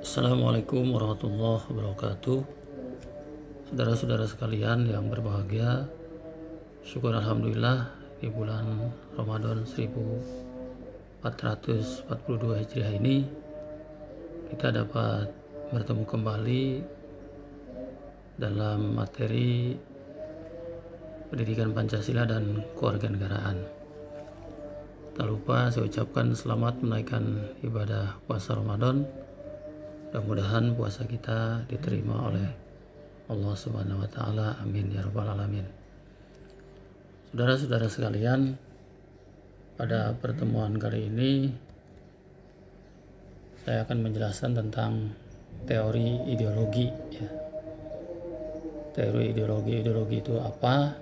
Assalamualaikum warahmatullahi wabarakatuh. Saudara-saudara sekalian yang berbahagia, syukur alhamdulillah di bulan Ramadan 1442 Hijriah ini kita dapat bertemu kembali dalam materi pendidikan Pancasila dan kewarganegaraan. Tak lupa saya ucapkan selamat menaikkan ibadah puasa Ramadan. Mudah-mudahan puasa kita diterima oleh Allah Subhanahu wa taala. Amin ya rabbal alamin. Saudara-saudara sekalian, pada pertemuan kali ini saya akan menjelaskan tentang teori ideologi ya. Teori ideologi itu apa?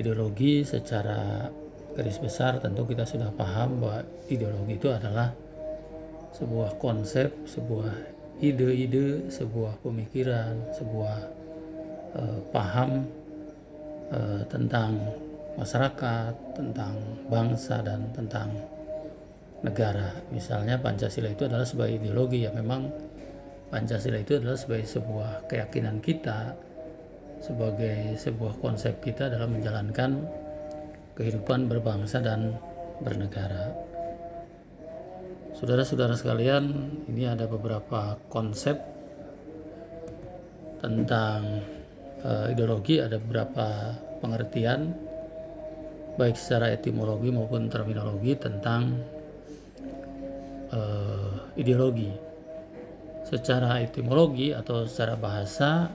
Ideologi secara garis besar tentu kita sudah paham bahwa ideologi itu adalah sebuah konsep, sebuah ide-ide, sebuah pemikiran, sebuah paham tentang masyarakat, tentang bangsa, dan tentang negara. Misalnya Pancasila itu adalah sebuah ideologi ya, memang Pancasila itu adalah sebagai sebuah keyakinan kita, sebagai sebuah konsep kita dalam menjalankan kehidupan berbangsa dan bernegara. Saudara-saudara sekalian, ini ada beberapa konsep tentang ideologi, ada beberapa pengertian baik secara etimologi maupun terminologi tentang ideologi. Secara etimologi atau secara bahasa,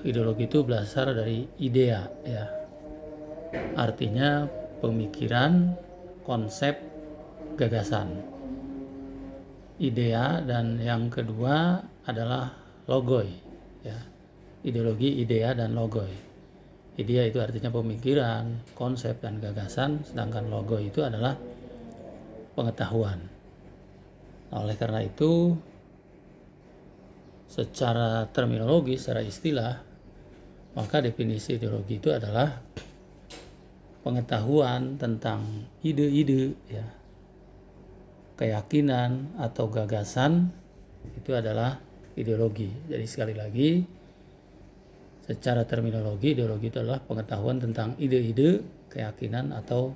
ideologi itu berasal dari idea ya. Artinya pemikiran, konsep, gagasan, idea, dan yang kedua adalah logoi ya. Ideologi, idea, dan logoi. Idea itu artinya pemikiran, konsep, dan gagasan, sedangkan logoi itu adalah pengetahuan. Nah, oleh karena itu secara terminologi, secara istilah, maka definisi ideologi itu adalah pengetahuan tentang ide-ide ya, keyakinan atau gagasan, itu adalah ideologi. Jadi sekali lagi, secara terminologi, ideologi itu adalah pengetahuan tentang ide-ide, keyakinan atau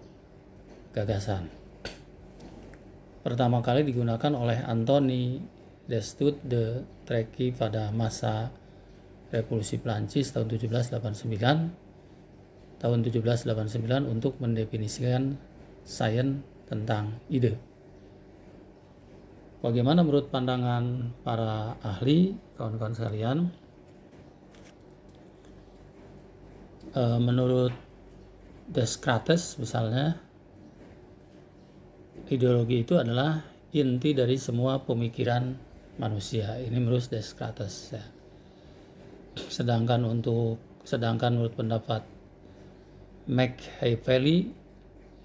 gagasan. Pertama kali digunakan oleh Anthony Destutt de Treki pada masa Revolusi Prancis tahun 1789 untuk mendefinisikan sains tentang ide. Bagaimana menurut pandangan para ahli, kawan-kawan sekalian? Menurut Descartes misalnya, ideologi itu adalah inti dari semua pemikiran manusia. Ini menurut Descartes ya. Sedangkan menurut pendapat Machiavelli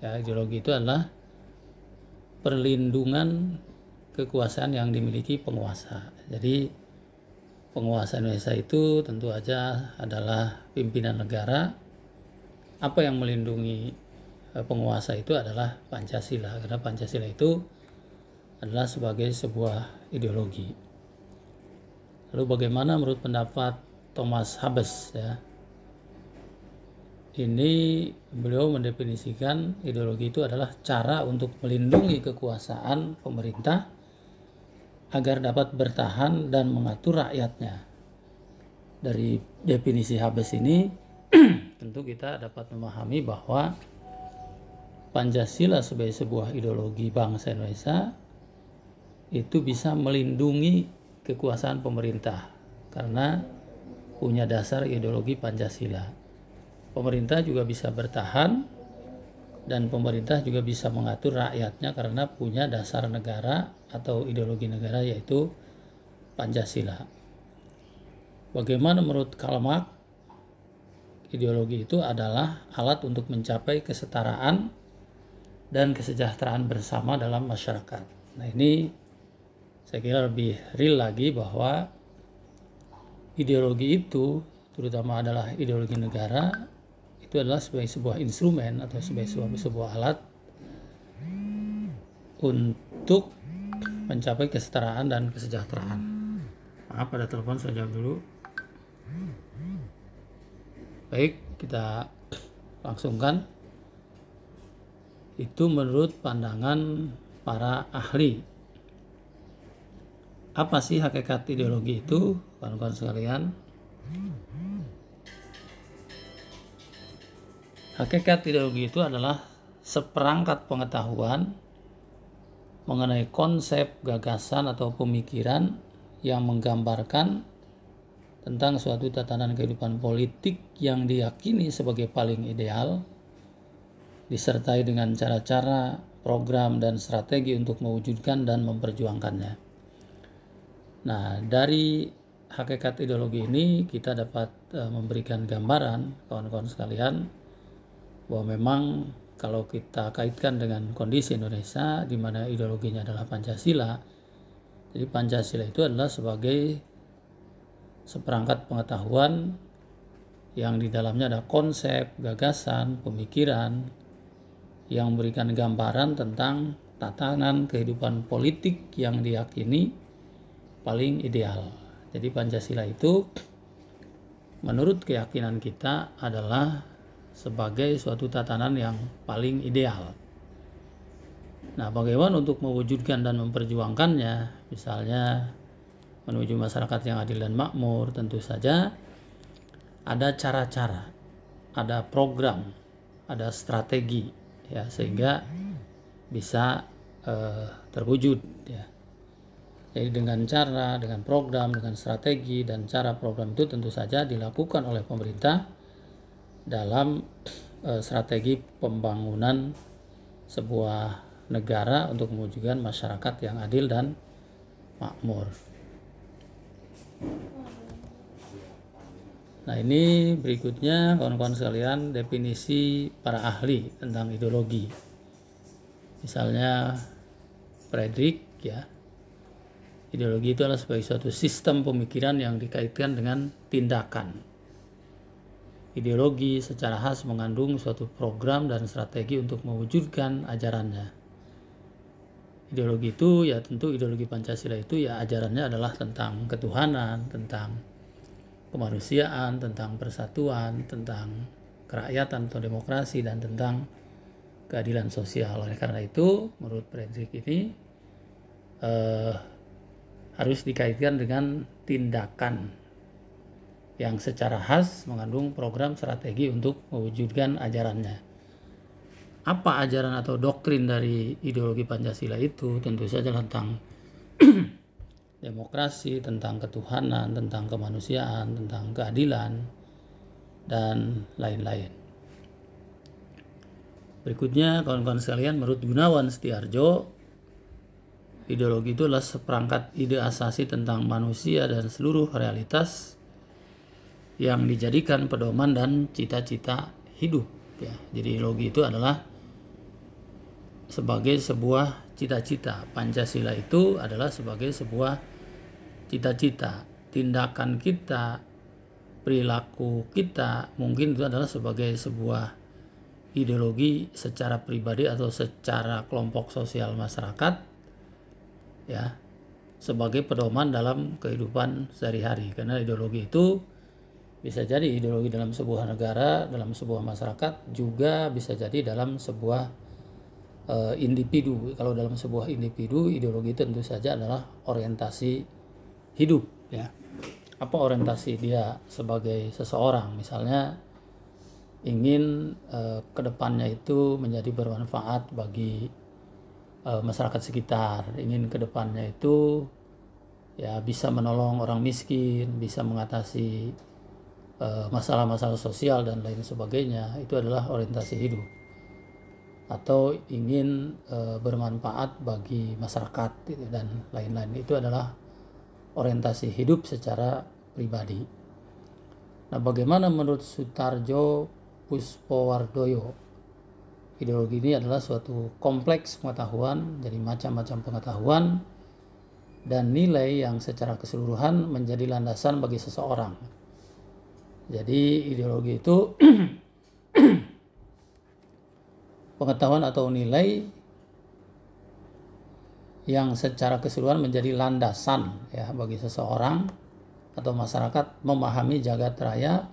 ya, ideologi itu adalah perlindungan kekuasaan yang dimiliki penguasa. Jadi penguasa Indonesia itu tentu aja adalah pimpinan negara. Apa yang melindungi penguasa itu adalah Pancasila, karena Pancasila itu adalah sebagai sebuah ideologi. Lalu bagaimana menurut pendapat Thomas Hobbes ya? Ini beliau mendefinisikan ideologi itu adalah cara untuk melindungi kekuasaan pemerintah agar dapat bertahan dan mengatur rakyatnya. Dari definisi Hobbes ini tentu kita dapat memahami bahwa Pancasila sebagai sebuah ideologi bangsa Indonesia itu bisa melindungi kekuasaan pemerintah karena punya dasar ideologi Pancasila. Pemerintah juga bisa bertahan dan pemerintah juga bisa mengatur rakyatnya karena punya dasar negara atau ideologi negara, yaitu Pancasila. Bagaimana menurut Karl Marx? Ideologi itu adalah alat untuk mencapai kesetaraan dan kesejahteraan bersama dalam masyarakat. Nah, ini saya kira lebih real lagi bahwa ideologi itu, terutama adalah ideologi negara, itu adalah sebagai sebuah instrumen atau sebagai sebuah alat untuk mencapai kesetaraan dan kesejahteraan. Maaf, ada telepon, saya jawab dulu. Baik, kita langsungkan. Itu menurut pandangan para ahli. Apa sih hakikat ideologi itu, kawan-kawan sekalian? Hakikat ideologi itu adalah seperangkat pengetahuan mengenai konsep, gagasan, atau pemikiran yang menggambarkan tentang suatu tatanan kehidupan politik yang diyakini sebagai paling ideal, disertai dengan cara-cara, program, dan strategi untuk mewujudkan dan memperjuangkannya. Nah, dari hakikat ideologi ini kita dapat memberikan gambaran, kawan-kawan sekalian, bahwa memang kalau kita kaitkan dengan kondisi Indonesia di mana ideologinya adalah Pancasila, jadi Pancasila itu adalah sebagai seperangkat pengetahuan yang di dalamnya ada konsep, gagasan, pemikiran yang memberikan gambaran tentang tatanan kehidupan politik yang diyakini paling ideal. Jadi Pancasila itu menurut keyakinan kita adalah sebagai suatu tatanan yang paling ideal. Nah, bagaimana untuk mewujudkan dan memperjuangkannya? Misalnya menuju masyarakat yang adil dan makmur, tentu saja ada cara-cara, ada program, ada strategi, ya, sehingga bisa terwujud, ya. Jadi dengan cara, dengan program, dengan strategi dan cara program itu tentu saja dilakukan oleh pemerintah dalam strategi pembangunan sebuah negara untuk mewujudkan masyarakat yang adil dan makmur. Nah, ini berikutnya kawan-kawan sekalian definisi para ahli tentang ideologi. Misalnya Friedrich, ya, ideologi itu adalah sebagai suatu sistem pemikiran yang dikaitkan dengan tindakan. Ideologi secara khas mengandung suatu program dan strategi untuk mewujudkan ajarannya. Ideologi itu, ya tentu ideologi Pancasila itu ya ajarannya adalah tentang ketuhanan, tentang kemanusiaan, tentang persatuan, tentang kerakyatan atau demokrasi, dan tentang keadilan sosial. Oleh karena itu, menurut Friedrich ini harus dikaitkan dengan tindakan yang secara khas mengandung program strategi untuk mewujudkan ajarannya. Apa ajaran atau doktrin dari ideologi Pancasila itu? Tentu saja tentang demokrasi, tentang ketuhanan, tentang kemanusiaan, tentang keadilan, dan lain-lain. Berikutnya, kawan-kawan sekalian, menurut Gunawan Setiarjo, ideologi itu adalah seperangkat ide asasi tentang manusia dan seluruh realitas yang dijadikan pedoman dan cita-cita hidup, ya. Jadi ideologi itu adalah sebagai sebuah cita-cita. Pancasila itu adalah sebagai sebuah cita-cita. Tindakan kita, perilaku kita mungkin itu adalah sebagai sebuah ideologi secara pribadi atau secara kelompok sosial masyarakat, ya, sebagai pedoman dalam kehidupan sehari-hari. Karena ideologi itu bisa jadi ideologi dalam sebuah negara, dalam sebuah masyarakat, juga bisa jadi dalam sebuah individu. Kalau dalam sebuah individu, ideologi tentu saja adalah orientasi hidup, ya. Apa orientasi dia sebagai seseorang? Misalnya ingin kedepannya itu menjadi bermanfaat bagi masyarakat sekitar, ingin kedepannya itu ya bisa menolong orang miskin, bisa mengatasi masalah-masalah sosial dan lain sebagainya. Itu adalah orientasi hidup. Atau ingin bermanfaat bagi masyarakat, gitu, dan lain-lain. Itu adalah orientasi hidup secara pribadi. Nah, bagaimana menurut Sutarjo Puspowardoyo? Ideologi ini adalah suatu kompleks pengetahuan, jadi macam-macam pengetahuan dan nilai yang secara keseluruhan menjadi landasan bagi seseorang. Jadi ideologi itu pengetahuan atau nilai yang secara keseluruhan menjadi landasan ya bagi seseorang atau masyarakat memahami jagat raya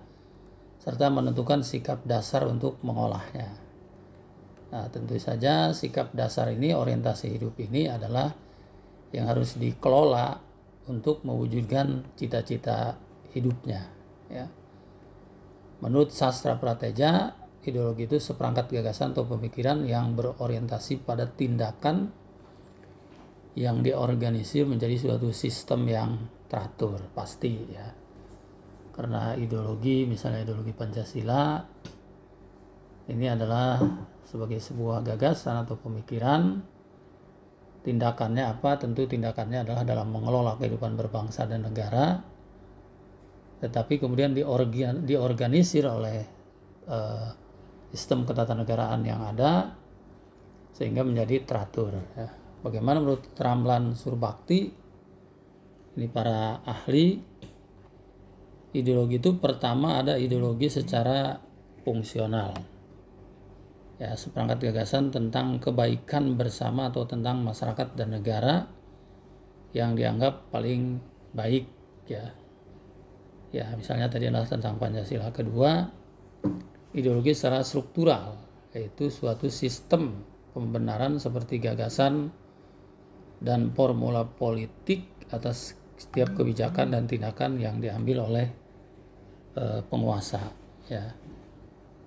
serta menentukan sikap dasar untuk mengolahnya. Nah, tentu saja sikap dasar ini, orientasi hidup ini adalah yang harus dikelola untuk mewujudkan cita-cita hidupnya ya. Menurut sastra prateja, ideologi itu seperangkat gagasan atau pemikiran yang berorientasi pada tindakan yang diorganisir menjadi suatu sistem yang teratur, pasti ya. Karena ideologi, misalnya ideologi Pancasila, ini adalah sebagai sebuah gagasan atau pemikiran. Tindakannya apa? Tentu tindakannya adalah dalam mengelola kehidupan berbangsa dan negara, tetapi kemudian diorganisir oleh sistem ketatanegaraan yang ada sehingga menjadi teratur ya. Bagaimana menurut Ramlan Surbakti, ini para ahli, ideologi itu pertama ada ideologi secara fungsional ya, seperangkat gagasan tentang kebaikan bersama atau tentang masyarakat dan negara yang dianggap paling baik ya. Ya, misalnya tadi adalah tentang Pancasila. Kedua, ideologi secara struktural, yaitu suatu sistem pembenaran seperti gagasan dan formula politik atas setiap kebijakan dan tindakan yang diambil oleh penguasa ya.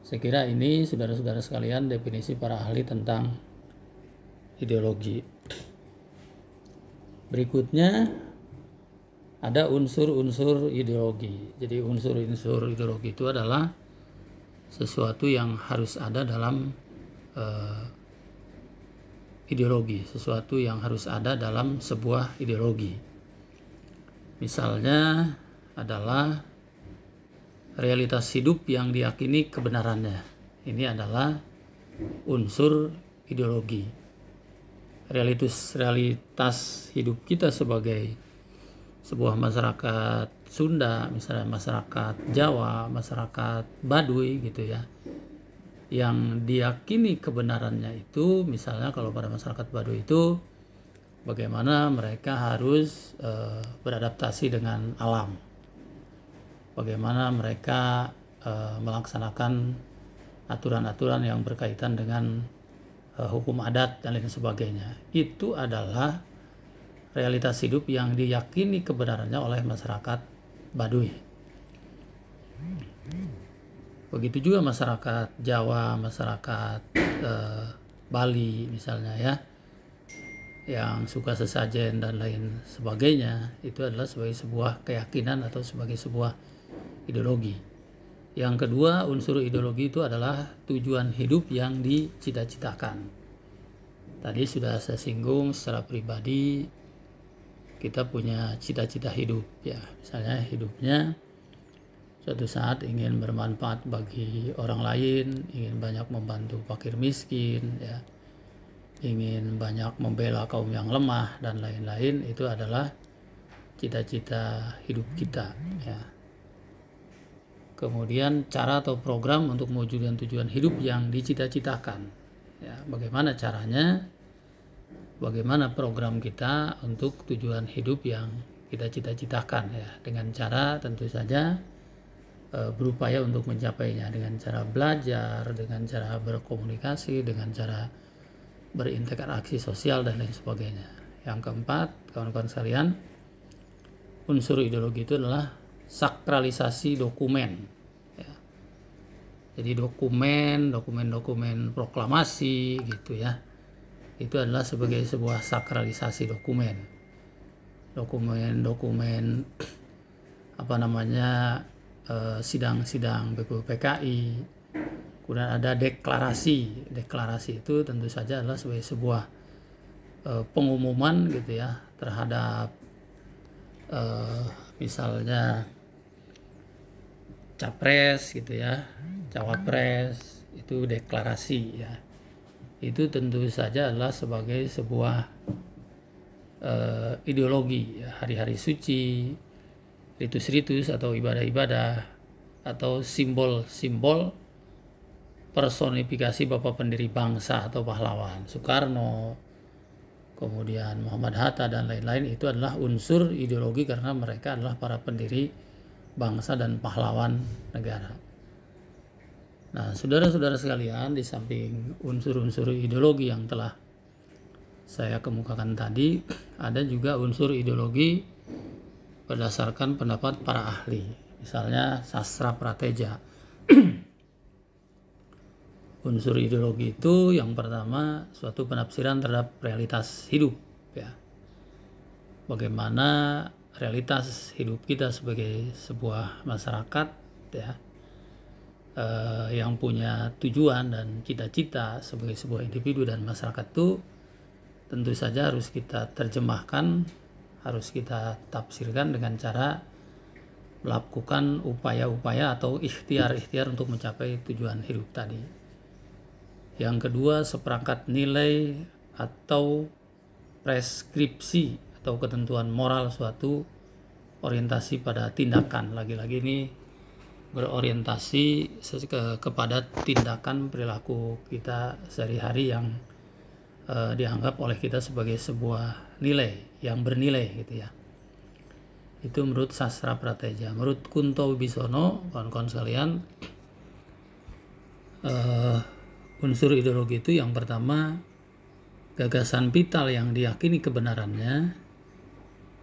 Saya kira ini saudara-saudara sekalian definisi para ahli tentang ideologi. Berikutnya ada unsur-unsur ideologi. Jadi unsur-unsur ideologi itu adalah sesuatu yang harus ada dalam ideologi, sesuatu yang harus ada dalam sebuah ideologi. Misalnya adalah realitas hidup yang diyakini kebenarannya. Ini adalah unsur ideologi. Realitas hidup kita sebagai sebuah masyarakat Sunda, misalnya masyarakat Jawa, masyarakat Baduy gitu ya, yang diyakini kebenarannya itu, misalnya kalau pada masyarakat Baduy itu bagaimana mereka harus beradaptasi dengan alam, bagaimana mereka melaksanakan aturan-aturan yang berkaitan dengan hukum adat dan lain sebagainya. Itu adalah realitas hidup yang diyakini kebenarannya oleh masyarakat Baduy. Begitu juga masyarakat Jawa, masyarakat Bali misalnya ya, yang suka sesajen dan lain sebagainya, itu adalah sebagai sebuah keyakinan atau sebagai sebuah ideologi. Yang kedua, unsur ideologi itu adalah tujuan hidup yang dicita-citakan. Tadi sudah saya singgung secara pribadi, kita punya cita-cita hidup ya, misalnya hidupnya suatu saat ingin bermanfaat bagi orang lain, ingin banyak membantu fakir miskin ya, ingin banyak membela kaum yang lemah dan lain-lain. Itu adalah cita-cita hidup kita ya. Kemudian cara atau program untuk mewujudkan tujuan hidup yang dicita-citakan ya, bagaimana caranya, bagaimana program kita untuk tujuan hidup yang kita cita-citakan ya, dengan cara tentu saja berupaya untuk mencapainya dengan cara belajar, dengan cara berkomunikasi, dengan cara berinteraksi sosial dan lain sebagainya. Yang keempat, kawan-kawan sekalian, unsur ideologi itu adalah sakralisasi dokumen ya. Jadi dokumen proklamasi gitu ya, itu adalah sebagai sebuah sakralisasi dokumen apa namanya, sidang-sidang BPUPKI. Kemudian ada deklarasi itu tentu saja adalah sebagai sebuah pengumuman gitu ya terhadap misalnya capres gitu ya, cawapres, itu deklarasi ya. Itu tentu saja adalah sebagai sebuah ideologi ya, hari-hari suci, ritus-ritus atau ibadah-ibadah atau simbol-simbol personifikasi Bapak pendiri bangsa atau pahlawan Soekarno, kemudian Muhammad Hatta dan lain-lain, itu adalah unsur ideologi karena mereka adalah para pendiri bangsa dan pahlawan negara. Nah, saudara-saudara sekalian, di samping unsur-unsur ideologi yang telah saya kemukakan tadi, ada juga unsur ideologi berdasarkan pendapat para ahli, misalnya sastra prateja. Unsur ideologi itu yang pertama suatu penafsiran terhadap realitas hidup, ya. Bagaimana realitas hidup kita sebagai sebuah masyarakat, ya, yang punya tujuan dan cita-cita sebagai sebuah individu dan masyarakat itu tentu saja harus kita terjemahkan, harus kita tafsirkan dengan cara melakukan upaya-upaya atau ikhtiar-ikhtiar untuk mencapai tujuan hidup tadi. Yang kedua, seperangkat nilai atau preskripsi atau ketentuan moral suatu orientasi pada tindakan. Lagi-lagi ini berorientasi kepada tindakan perilaku kita sehari-hari yang dianggap oleh kita sebagai sebuah nilai yang bernilai, gitu ya. Itu menurut sastra prateja. Menurut Kunto Wibisono, kawan-kawan sekalian, unsur ideologi itu yang pertama gagasan vital yang diyakini kebenarannya.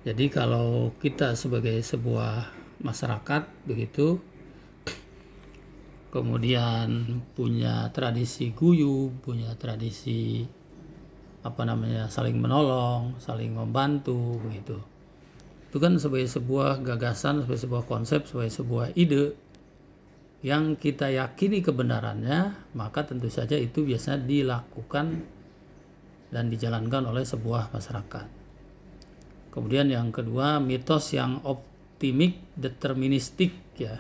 Jadi kalau kita sebagai sebuah masyarakat begitu, kemudian punya tradisi guyub, punya tradisi saling menolong, saling membantu begitu. Itu kan sebagai sebuah gagasan, sebagai sebuah konsep, sebagai sebuah ide yang kita yakini kebenarannya, maka tentu saja itu biasanya dilakukan dan dijalankan oleh sebuah masyarakat. Kemudian yang kedua, mitos yang optimik deterministik, ya.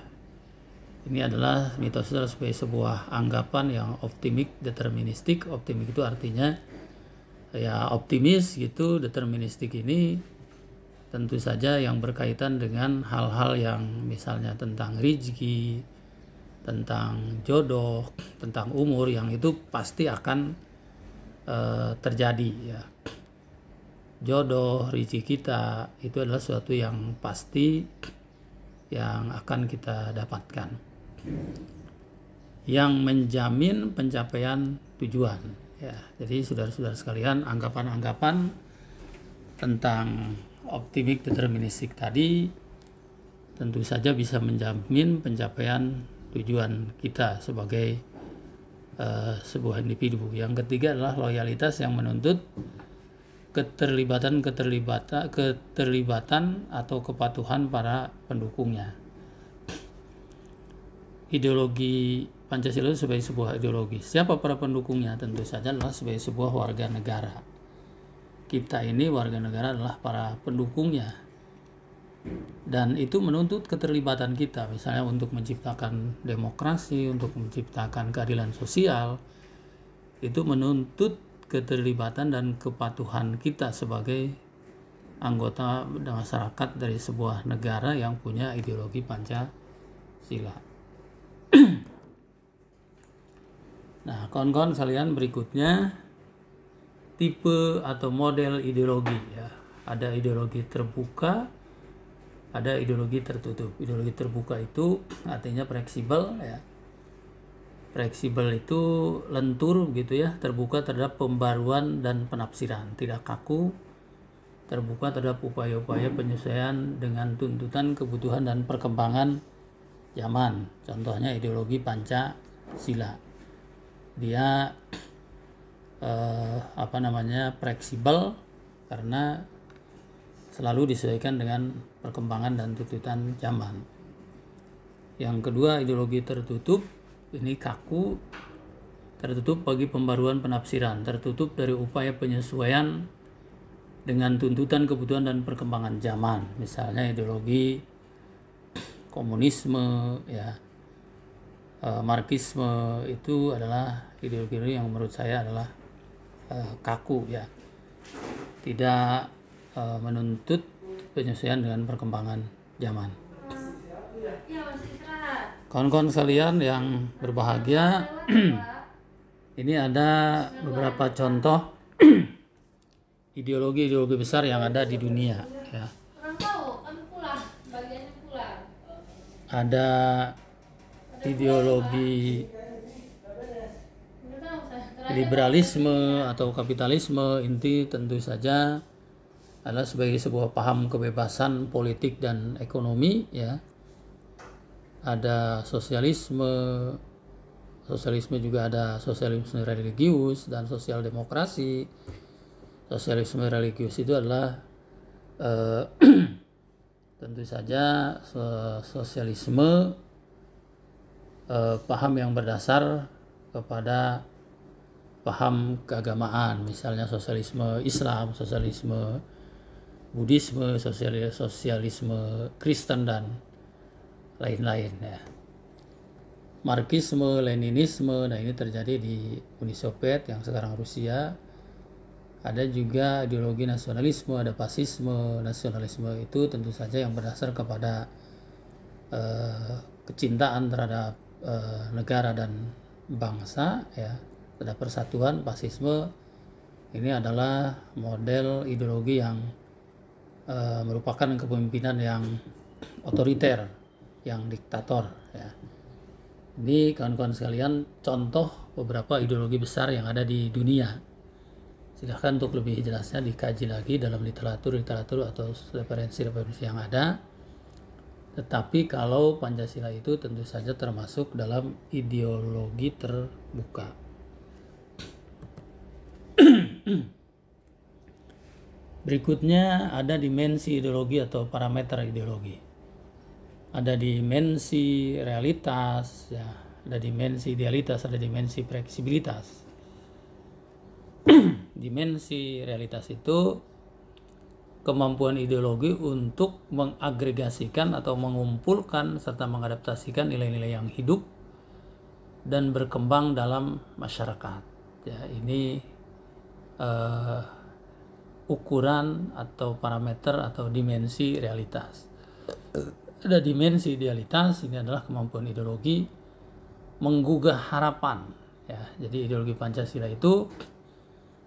Ini adalah mitos adalah sebagai sebuah anggapan yang optimik deterministik. Optimik itu artinya ya optimis gitu, deterministik ini tentu saja yang berkaitan dengan hal-hal yang misalnya tentang rezeki, tentang jodoh, tentang umur, yang itu pasti akan terjadi, ya. Jodoh, rezeki kita itu adalah sesuatu yang pasti yang akan kita dapatkan, yang menjamin pencapaian tujuan, ya. Jadi saudara-saudara sekalian, anggapan-anggapan tentang optimik deterministik tadi tentu saja bisa menjamin pencapaian tujuan kita sebagai sebuah individu. Yang ketiga adalah loyalitas yang menuntut keterlibatan atau kepatuhan para pendukungnya. Ideologi Pancasila itu sebagai sebuah ideologi. Siapa para pendukungnya? Tentu saja adalah sebagai sebuah warga negara. Kita ini warga negara adalah para pendukungnya. Dan itu menuntut keterlibatan kita, misalnya untuk menciptakan demokrasi, untuk menciptakan keadilan sosial. Itu menuntut keterlibatan dan kepatuhan kita sebagai anggota masyarakat dari sebuah negara yang punya ideologi Pancasila. Nah, kawan-kawan sekalian, berikutnya tipe atau model ideologi, ya. Ada ideologi terbuka, ada ideologi tertutup. Ideologi terbuka itu artinya fleksibel, ya. Fleksibel itu lentur gitu, ya, terbuka terhadap pembaruan dan penafsiran, tidak kaku, terbuka terhadap upaya-upaya penyesuaian dengan tuntutan, kebutuhan dan perkembangan zaman. Contohnya ideologi Pancasila. Dia fleksibel karena selalu disesuaikan dengan perkembangan dan tuntutan zaman. Yang kedua, ideologi tertutup. Ini kaku, tertutup bagi pembaruan penafsiran, tertutup dari upaya penyesuaian dengan tuntutan, kebutuhan dan perkembangan zaman. Misalnya ideologi komunisme, ya, Marxisme, itu adalah ideologi yang menurut saya adalah kaku, ya, tidak menuntut penyesuaian dengan perkembangan zaman. Kawan-kawan sekalian yang berbahagia, ini ada beberapa contoh ideologi-ideologi besar yang ada di dunia, ya. Ada ideologi liberalisme atau kapitalisme, inti tentu saja adalah sebagai sebuah paham kebebasan politik dan ekonomi, ya. Ada sosialisme juga ada sosialisme religius dan sosial demokrasi. Sosialisme religius itu adalah tentu saja sosialisme paham yang berdasar kepada paham keagamaan, misalnya sosialisme Islam, sosialisme Buddhisme, sosialisme Kristen dan lain-lain, ya. Marxisme, Leninisme, nah ini terjadi di Uni Soviet yang sekarang Rusia. Ada juga ideologi nasionalisme, ada fasisme. Nasionalisme itu tentu saja yang berdasar kepada kecintaan terhadap negara dan bangsa, ya, ada persatuan. Fasisme ini adalah model ideologi yang merupakan kepemimpinan yang otoriter, yang diktator, ya. Ini kawan-kawan sekalian contoh beberapa ideologi besar yang ada di dunia. Silahkan untuk lebih jelasnya dikaji lagi dalam literatur atau referensi yang ada. Tetapi kalau Pancasila itu tentu saja termasuk dalam ideologi terbuka. Berikutnya ada dimensi ideologi atau parameter ideologi. Ada dimensi realitas, ya, ada dimensi idealitas, ada dimensi fleksibilitas. Dimensi realitas itu kemampuan ideologi untuk mengagregasikan atau mengumpulkan serta mengadaptasikan nilai-nilai yang hidup dan berkembang dalam masyarakat. Ya, ini ukuran atau parameter atau dimensi realitas. Ada dimensi idealitas, ini adalah kemampuan ideologi menggugah harapan, ya. Jadi ideologi Pancasila itu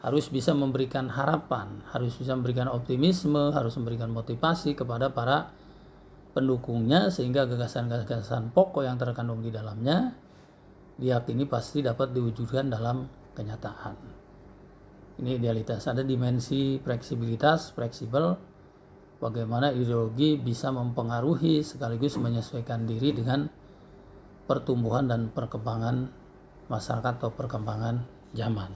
harus bisa memberikan harapan, harus bisa memberikan optimisme, harus memberikan motivasi kepada para pendukungnya, sehingga gagasan-gagasan pokok yang terkandung di dalamnya diyakini pasti dapat diwujudkan dalam kenyataan. Ini idealitas. Ada dimensi fleksibilitas, fleksibel, bagaimana ideologi bisa mempengaruhi sekaligus menyesuaikan diri dengan pertumbuhan dan perkembangan masyarakat atau perkembangan zaman.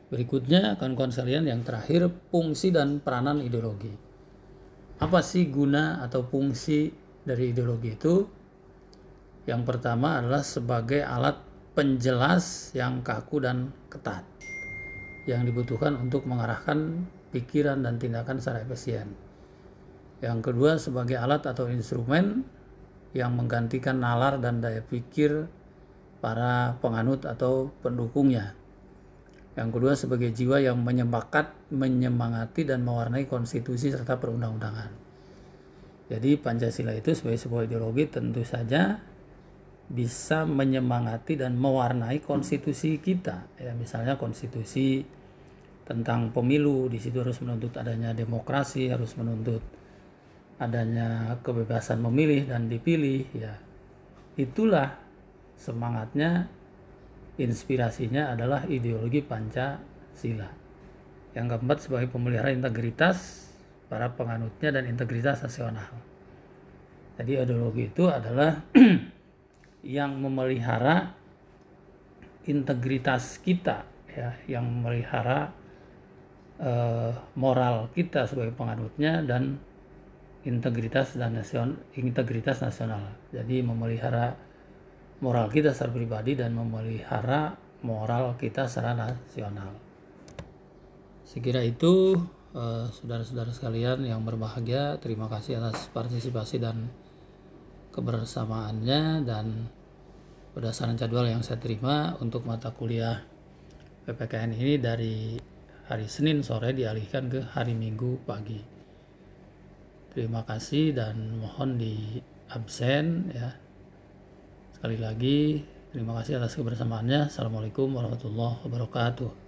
Berikutnya kawan-kawan sekalian yang terakhir, fungsi dan peranan ideologi. Apa sih guna atau fungsi dari ideologi itu? Yang pertama adalah sebagai alat penjelas yang kaku dan ketat yang dibutuhkan untuk mengarahkan pikiran dan tindakan secara efisien. Yang kedua sebagai alat atau instrumen yang menggantikan nalar dan daya pikir para penganut atau pendukungnya. Yang kedua sebagai jiwa yang menyemangati dan mewarnai konstitusi serta perundang-undangan. Jadi Pancasila itu sebagai sebuah ideologi tentu saja bisa menyemangati dan mewarnai konstitusi kita. Ya, misalnya konstitusi tentang pemilu, di situ harus menuntut adanya demokrasi, harus menuntut adanya kebebasan memilih dan dipilih. Ya, itulah semangatnya. Inspirasinya adalah ideologi Pancasila. Yang keempat sebagai pemelihara integritas para penganutnya dan integritas nasional. Jadi ideologi itu adalah yang memelihara integritas kita, ya, yang memelihara moral kita sebagai penganutnya dan integritas nasional. Jadi memelihara moral kita secara pribadi dan memelihara moral kita secara nasional. Sekira itu saudara-saudara sekalian yang berbahagia, terima kasih atas partisipasi dan kebersamaannya, dan berdasarkan jadwal yang saya terima untuk mata kuliah PPKN ini dari hari Senin sore dialihkan ke hari Minggu pagi. Terima kasih dan mohon di absen, ya. Sekali lagi terima kasih atas kebersamaannya. Assalamualaikum warahmatullahi wabarakatuh.